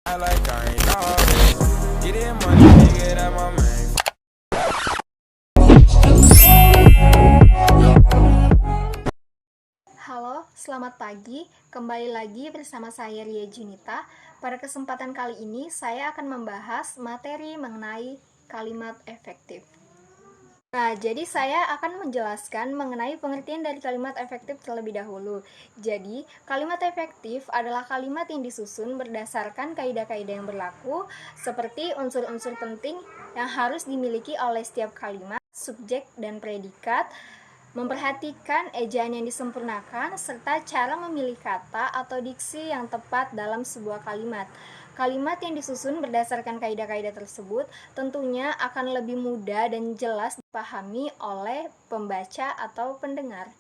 I like I ain't always getting money, nigga, that my main. Halo, selamat pagi. Kembali lagi bersama saya Ria Junita. Pada kesempatan kali ini saya akan membahas materi mengenai kalimat efektif. Nah, jadi saya akan menjelaskan mengenai pengertian dari kalimat efektif terlebih dahulu. Jadi, kalimat efektif adalah kalimat yang disusun berdasarkan kaidah-kaidah yang berlaku, seperti unsur-unsur penting yang harus dimiliki oleh setiap kalimat, subjek, dan predikat, memperhatikan ejaan yang disempurnakan, serta cara memilih kata atau diksi yang tepat dalam sebuah kalimat. Kalimat yang disusun berdasarkan kaidah-kaidah tersebut tentunya akan lebih mudah dan jelas dipahami oleh pembaca atau pendengar.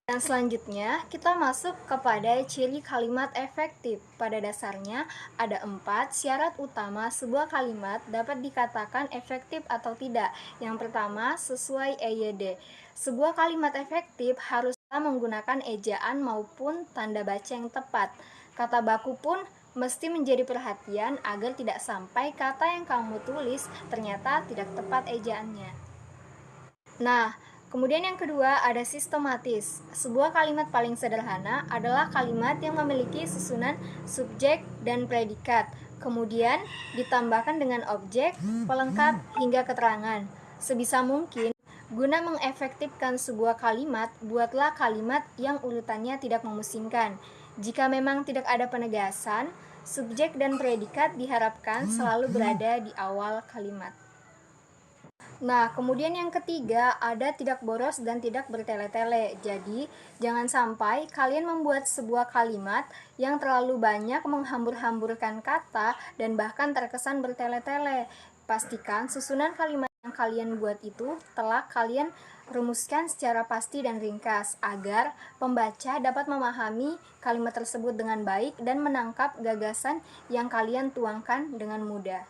Dan selanjutnya, kita masuk kepada ciri kalimat efektif. Pada dasarnya, ada 4 syarat utama sebuah kalimat dapat dikatakan efektif atau tidak. Yang pertama, sesuai EYD. Sebuah kalimat efektif harus menggunakan ejaan maupun tanda baca yang tepat. Kata baku pun mesti menjadi perhatian agar tidak sampai kata yang kamu tulis ternyata tidak tepat ejaannya. Nah, kemudian yang kedua ada sistematis. Sebuah kalimat paling sederhana adalah kalimat yang memiliki susunan subjek dan predikat, kemudian ditambahkan dengan objek, pelengkap, hingga keterangan. Sebisa mungkin, guna mengefektifkan sebuah kalimat, buatlah kalimat yang urutannya tidak memusingkan. Jika memang tidak ada penegasan, subjek dan predikat diharapkan selalu berada di awal kalimat. Nah, kemudian yang ketiga ada tidak boros dan tidak bertele-tele. Jadi, jangan sampai kalian membuat sebuah kalimat yang terlalu banyak menghambur-hamburkan kata dan bahkan terkesan bertele-tele. Pastikan susunan kalimat yang kalian buat itu telah kalian rumuskan secara pasti dan ringkas agar pembaca dapat memahami kalimat tersebut dengan baik dan menangkap gagasan yang kalian tuangkan dengan mudah.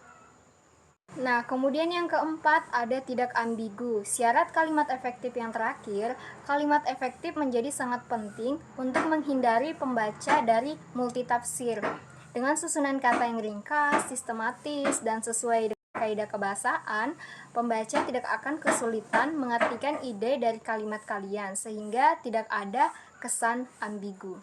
Nah, kemudian yang keempat ada tidak ambigu. Syarat kalimat efektif yang terakhir, kalimat efektif menjadi sangat penting untuk menghindari pembaca dari multitafsir. Dengan susunan kata yang ringkas, sistematis, dan sesuai dengan kaidah kebahasaan, pembaca tidak akan kesulitan mengartikan ide dari kalimat kalian sehingga tidak ada kesan ambigu.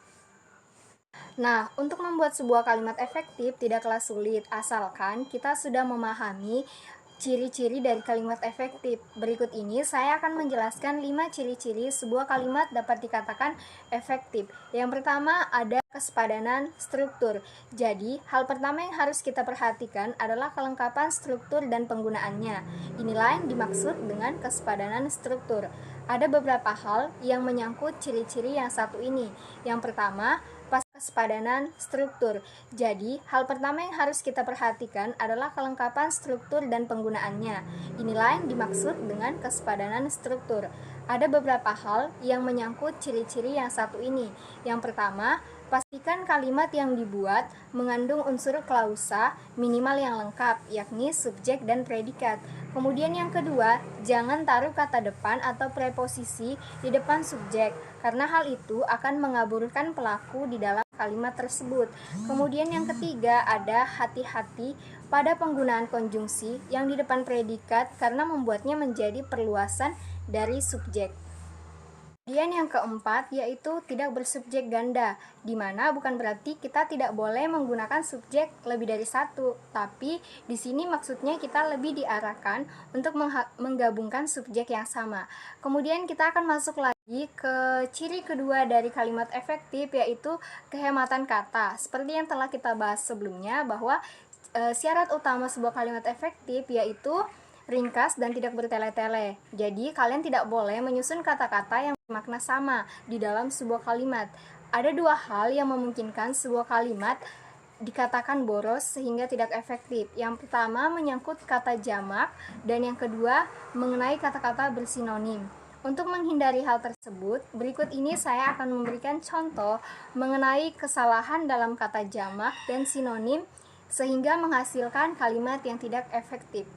Nah, untuk membuat sebuah kalimat efektif tidaklah sulit, asalkan kita sudah memahami ciri-ciri dari kalimat efektif. Berikut ini saya akan menjelaskan 5 ciri-ciri sebuah kalimat dapat dikatakan efektif. Yang pertama ada kesepadanan struktur. Jadi, hal pertama yang harus kita perhatikan adalah kelengkapan struktur dan penggunaannya. Inilah yang dimaksud dengan kesepadanan struktur. Ada beberapa hal yang menyangkut ciri-ciri yang satu ini. Yang pertama, kesepadanan struktur. Jadi, hal pertama yang harus kita perhatikan adalah kelengkapan struktur dan penggunaannya. Inilah yang dimaksud dengan kesepadanan struktur. Ada beberapa hal yang menyangkut ciri-ciri yang satu ini. Yang pertama, pastikan kalimat yang dibuat mengandung unsur klausa minimal yang lengkap, yakni subjek dan predikat. Kemudian yang kedua, jangan taruh kata depan atau preposisi di depan subjek, karena hal itu akan mengaburkan pelaku di dalam kalimat tersebut. Kemudian yang ketiga ada hati-hati pada penggunaan konjungsi yang di depan predikat karena membuatnya menjadi perluasan dari subjek. Kemudian yang keempat yaitu tidak bersubjek ganda, di mana bukan berarti kita tidak boleh menggunakan subjek lebih dari satu, tapi di sini maksudnya kita lebih diarahkan untuk menggabungkan subjek yang sama. Kemudian kita akan masuk lagi ke ciri kedua dari kalimat efektif yaitu kehematan kata. Seperti yang telah kita bahas sebelumnya bahwa syarat utama sebuah kalimat efektif yaitu ringkas dan tidak bertele-tele. Jadi, kalian tidak boleh menyusun kata-kata yang bermakna sama di dalam sebuah kalimat. Ada dua hal yang memungkinkan sebuah kalimat dikatakan boros sehingga tidak efektif. Yang pertama menyangkut kata jamak dan yang kedua mengenai kata-kata bersinonim. Untuk menghindari hal tersebut, berikut ini saya akan memberikan contoh mengenai kesalahan dalam kata jamak dan sinonim sehingga menghasilkan kalimat yang tidak efektif.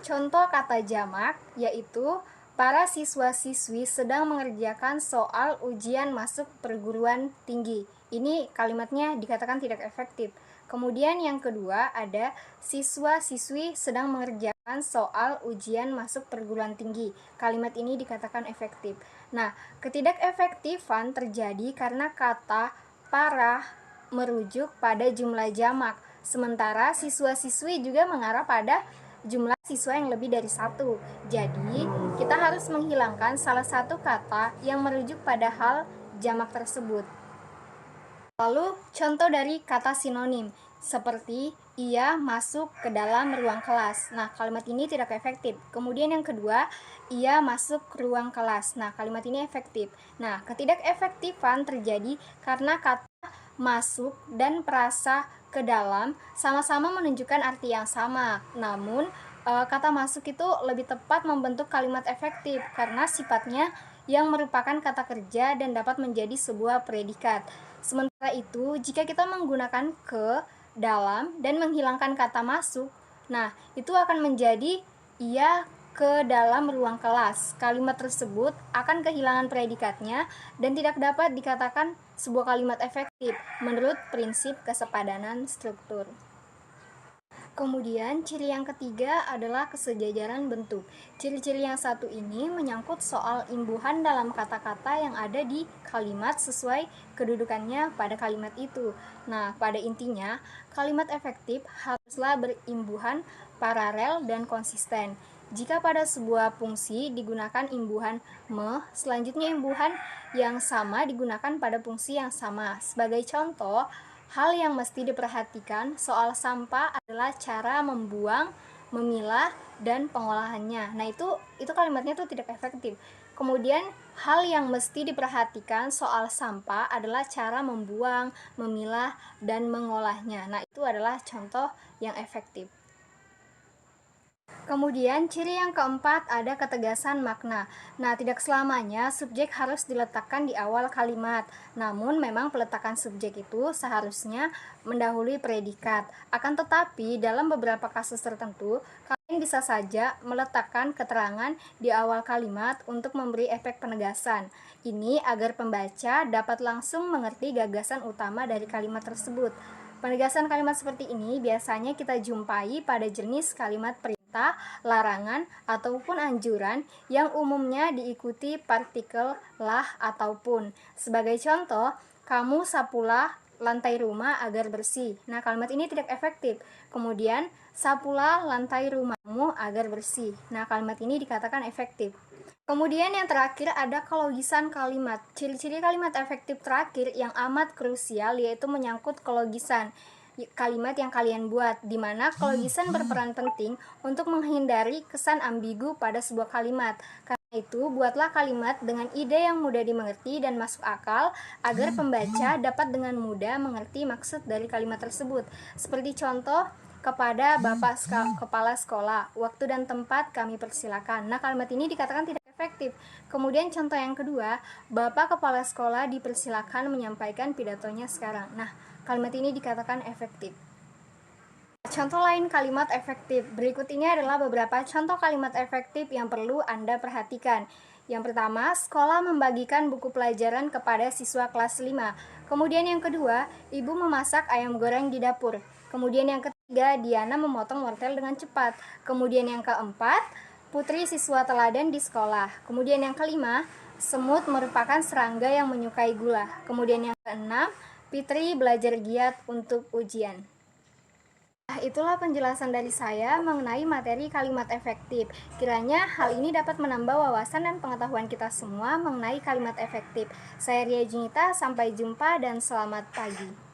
Contoh kata jamak yaitu para siswa-siswi sedang mengerjakan soal ujian masuk perguruan tinggi. Ini kalimatnya dikatakan tidak efektif. Kemudian yang kedua ada siswa-siswi sedang mengerjakan soal ujian masuk perguruan tinggi. Kalimat ini dikatakan efektif. Nah, ketidakefektifan terjadi karena kata para merujuk pada jumlah jamak. Sementara siswa-siswi juga mengarah pada jumlah siswa yang lebih dari satu. Jadi, kita harus menghilangkan salah satu kata yang merujuk pada hal jamak tersebut. Lalu, contoh dari kata sinonim, seperti ia masuk ke dalam ruang kelas. Nah, kalimat ini tidak efektif. Kemudian yang kedua, ia masuk ke ruang kelas. Nah, kalimat ini efektif. Nah, ketidakefektifan terjadi karena kata masuk dan perasa ke dalam sama-sama menunjukkan arti yang sama. Namun, kata masuk itu lebih tepat membentuk kalimat efektif karena sifatnya yang merupakan kata kerja dan dapat menjadi sebuah predikat. Sementara itu, jika kita menggunakan ke dalam dan menghilangkan kata masuk, nah, itu akan menjadi ia ke dalam ruang kelas. Kalimat tersebut akan kehilangan predikatnya dan tidak dapat dikatakan sebuah kalimat efektif menurut prinsip kesepadanan struktur. Kemudian ciri yang ketiga adalah kesejajaran bentuk. Ciri-ciri yang satu ini menyangkut soal imbuhan dalam kata-kata yang ada di kalimat sesuai kedudukannya pada kalimat itu. Nah, pada intinya, kalimat efektif haruslah berimbuhan paralel dan konsisten. Jika pada sebuah fungsi digunakan imbuhan me, selanjutnya imbuhan yang sama digunakan pada fungsi yang sama. Sebagai contoh, hal yang mesti diperhatikan soal sampah adalah cara membuang, memilah, dan pengolahannya. Nah, itu kalimatnya tuh tidak efektif. Kemudian, hal yang mesti diperhatikan soal sampah adalah cara membuang, memilah, dan mengolahnya. Nah, itu adalah contoh yang efektif. Kemudian ciri yang keempat ada ketegasan makna. Nah, tidak selamanya subjek harus diletakkan di awal kalimat. Namun memang peletakan subjek itu seharusnya mendahului predikat. Akan tetapi dalam beberapa kasus tertentu, kalian bisa saja meletakkan keterangan di awal kalimat untuk memberi efek penegasan. Ini agar pembaca dapat langsung mengerti gagasan utama dari kalimat tersebut. Penegasan kalimat seperti ini biasanya kita jumpai pada jenis kalimat perintah, larangan, ataupun anjuran yang umumnya diikuti partikel lah ataupun. Sebagai contoh, kamu sapulah lantai rumah agar bersih. Nah, kalimat ini tidak efektif. Kemudian, sapulah lantai rumahmu agar bersih. Nah, kalimat ini dikatakan efektif. Kemudian yang terakhir ada kelogisan kalimat. Ciri-ciri kalimat efektif terakhir yang amat krusial yaitu menyangkut kelogisan kalimat yang kalian buat, di mana kelogisan berperan penting untuk menghindari kesan ambigu pada sebuah kalimat. Karena itu, buatlah kalimat dengan ide yang mudah dimengerti dan masuk akal agar pembaca dapat dengan mudah mengerti maksud dari kalimat tersebut. Seperti contoh, kepada Bapak Kepala Sekolah, waktu dan tempat kami persilakan. Nah, kalimat ini dikatakan tidak efektif. Kemudian contoh yang kedua, Bapak Kepala Sekolah dipersilakan menyampaikan pidatonya sekarang. Nah, kalimat ini dikatakan efektif. Contoh lain kalimat efektif. Berikut ini adalah beberapa contoh kalimat efektif yang perlu Anda perhatikan. Yang pertama, sekolah membagikan buku pelajaran kepada siswa kelas 5. Kemudian yang kedua, ibu memasak ayam goreng di dapur. Kemudian yang ketiga, Diana memotong wortel dengan cepat. Kemudian yang keempat, Putri siswa teladan di sekolah. Kemudian yang kelima, semut merupakan serangga yang menyukai gula. Kemudian yang keenam, Fitri belajar giat untuk ujian. Itulah penjelasan dari saya mengenai materi kalimat efektif. Kiranya hal ini dapat menambah wawasan dan pengetahuan kita semua mengenai kalimat efektif. Saya Ria Junita, sampai jumpa dan selamat pagi.